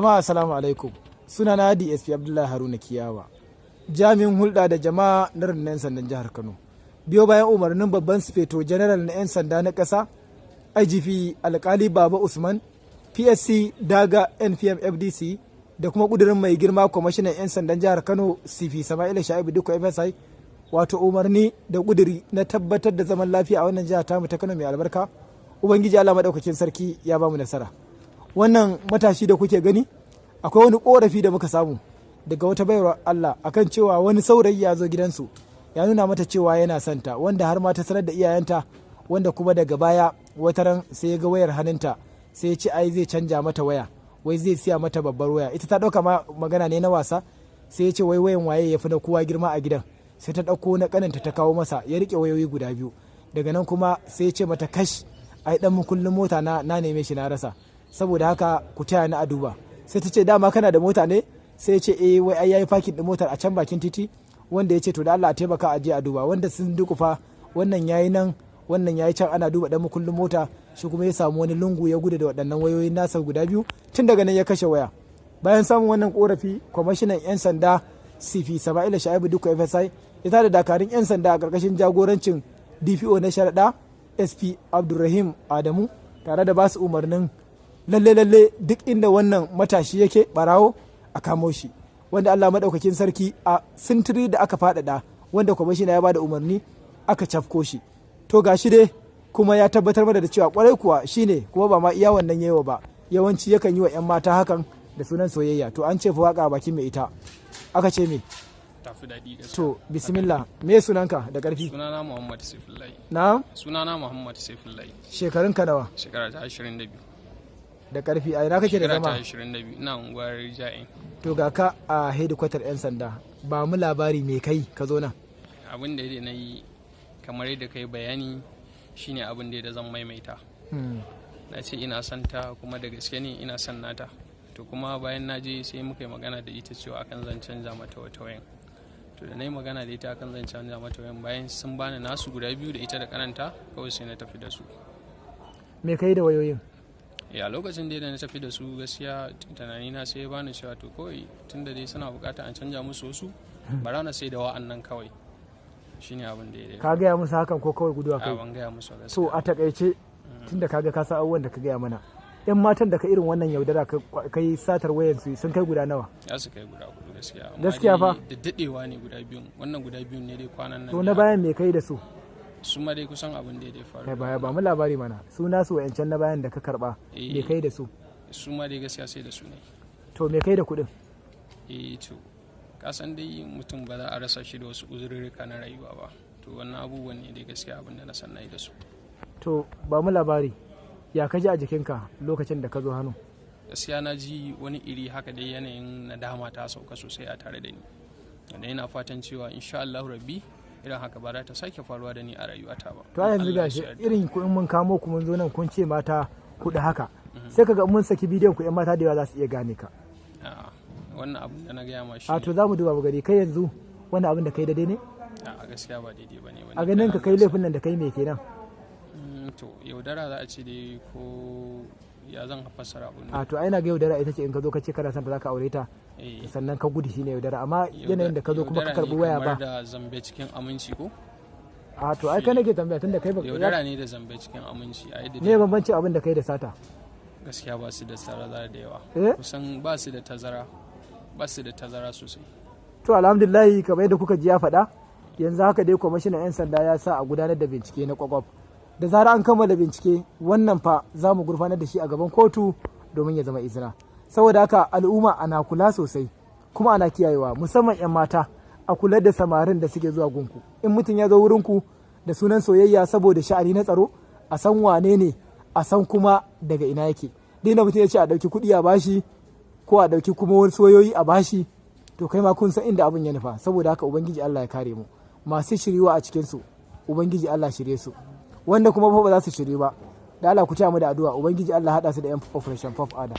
Jama'a assalamu alaikum. Suna na DSP Abdullahi Haruna Kiyawa. Jami'in hulɗa da jama'a na rundunar 'yan sandan jihar Kano. Biyo bayan umarnin babban sufeto general na 'yan sanda na ƙasa, IGP Alkali Baba Usman, PSC Daga NPM FDC da kuma ƙudurin mai girma kwamishinan 'yan sandan jihar Kano CP Sama'ila Sha'ibu Dikko FSI, wato umarni da ƙuduri na tabbatar da zaman lafiya a wannan jihar tamu ta Kano mai albarka. Ubangiji Allah maɗaukakin sarki ya bamu nasara. Wannan matashi da kuke gani, akwai wani korafi da muka samu daga wata baiwar Allah akan cewa wani saurayi ya zo gidansu ya nuna mata cewa yana santa, wanda har ma ta sanar da iyayenta, wanda kuma daga baya wataran sai ya ga wayar hannunta sai ya ce ai zai canja mata waya, wai zai siya mata babbar waya. Ita ta ɗauka magana ne na wasa, sai ya ce wai wayan waye ya fi na kowa girma a gidan, sai ta ɗauko na ƙaninta ta kawo masa, ya riƙe wayoyi guda biyu. Daga nan kuma sai ya ce mata kash, ai ɗan mukullin mota na neme shi na rasa, saboda haka ku taya ni a duba. Sai ta ce dama kana da mota ne? Sai ya ce wai ai yayi fakin din motar a can bakin titi, wanda ya ce to da Allah a taimaka a je a duba. Wanda sun dukufa, wannan yayi nan, wannan yayi can, ana duba dan mukullin mota, shi kuma ya samu wani lungu ya gudu da waɗannan wayoyin nasa guda biyu, tun daga nan ya kashe waya. Bayan samun wannan korafi, kwamishinan 'yan sanda CP Sama'ila Sha'ibu Dikko FSI ya tada dakarun 'yan sanda a ƙarƙashin jagorancin DPO na sharaɗa SP Abdulrahim Adamu, tare da basu umarnin lalle duk inda wannan matashi yake barawo a kamo shi, wanda Allah maɗaukakin sarki a sintiri da aka faɗaɗa, wanda kwamishina ya bada umarni aka cafko shi. To gashi dai kuma ya tabbatar mana da cewa kwarai kuwa shine, kuma ba ma iya wannan yawa ba, yawanci yakan yi wa 'yan mata hakan da sunan soyayya. To an ce fa waka bakin mai ita, aka ce me tafi daɗi gaskiya. To bismillah, me sunanka da ƙarfi? Sunana Muhammad Saifullahi. Na? Sunana Muhammad Saifullahi. Shekarunka nawa? Shekara ta 22. Da ƙarfi a ina kake da zama? Shekara ta 22, ina unguwar Ja'in. To ga ka a hedikwatar 'yan sanda, ba mu labari me kai ka zo nan? Abin da na yi kamar yadda kai bayani shine abin da zan maimaita. Na ce ina son ta, kuma da gaske ne ina son nata. To kuma bayan na je sai muka yi magana da ita cewa akan zan canza mata wata wayan. To da na yi magana da ita akan zan canza mata wayan, bayan sun bani nasu guda biyu da ita da karanta, kawai sai na tafi da su. Me kai da wayoyin? Ya lokacin da na tafi da su gaskiya tunani na sai ya bani cewa to kawai tunda dai suna bukata an canja musu wasu, bara na sai da wa'annan kawai. Shine abin da ya ka gaya musu hakan ko kawai guduwa kai? Ban gaya musu gaskiya. So a takaice tunda kaga ka san abubuwan da ka gaya mana, yan matan da ka irin wannan yaudara kai satar wayan su sun kai guda nawa? Ya su kai guda hudu gaskiya. Gaskiya fa? Da dadewa ne guda biyun, wannan guda biyun ne dai kwanan nan. To na bayan me kai da su? Su ma dai kusan abin da ya faru. Kai baya ba mu labari mana, su nasu wayancan na bayan da ka karba me kai da su? Su ma dai gaskiya sai da su ne. To me kai da kuɗin? To ka san dai mutum ba za a rasa shi da wasu uzurrurruka na rayuwa ba. To wannan abubuwan ne dai gaskiya abin da na san nayi da su. To ba mu labari, ya ka ji a jikinka lokacin da ka zo hannu? Gaskiya na ji wani iri haka dai, yanayin nadama ta sauka sosai a tare da ni, wanda ina fatan cewa insha Allah rabbi irin haka ba za ta sake faruwa da ni a rayuwata ba. To yanzu gashi irin ku in mun kamo ku mun zo nan kun ce mata kuɗi haka, sai kaga mun saki bidiyon ku 'yan mata da yawa za su iya gane ka. Wannan abin da na gaya ma shi. To za mu duba gari, kai yanzu wannan abin da kai daidai ne? A gaskiya ba daidai ba ne. A ganin ka kai laifin nan da kai me kenan? To yaudara za a ce dai, ko ya zan fassara abun. To ai na ga yaudara ita ce in ka zo ka ce kana son ta zaka aure ta, sannan ka gudu shine yaudara, amma yanayin da ka zo kuma ka karbi waya ba. Yaudara da zambe cikin aminci ko? To ai kai nake tambaya tunda kai ba. Yaudara ne da zambe cikin aminci. Me bambancin abin da kai da sata? Gaskiya ba su da tazara da yawa. Kusan ba su da tazara sosai. To alhamdulillah, kamar yadda kuka ji ya faɗa, yanzu haka dai kwamishinan 'yan sanda ya sa a gudanar da bincike na kwakwaf. Da zara an kammala bincike, wannan fa za mu gurfanar da shi a gaban kotu domin ya zama izina. Saboda haka al'umma ana kula sosai, kuma ana kiyayewa, musamman 'yan mata a kula da samarin da suke zuwa gunku. In mutum ya zo wurinku da sunan soyayya saboda sha'ani na tsaro, a san wane ne, a san kuma daga ina yake. Dina mutum ya ce a ɗauki kuɗi a bashi, ko a ɗauki kuma wani soyoyi a bashi, to kai ma kun san inda abin ya nufa. Saboda haka ubangiji Allah ya kare mu. Masu shiriwa a cikinsu, ubangiji Allah shirye su. Wanda kuma fa ba za su shirye ba, da Allah ku ci mu da addu'a, ubangiji Allah haɗa su da 'yan operation pop ada.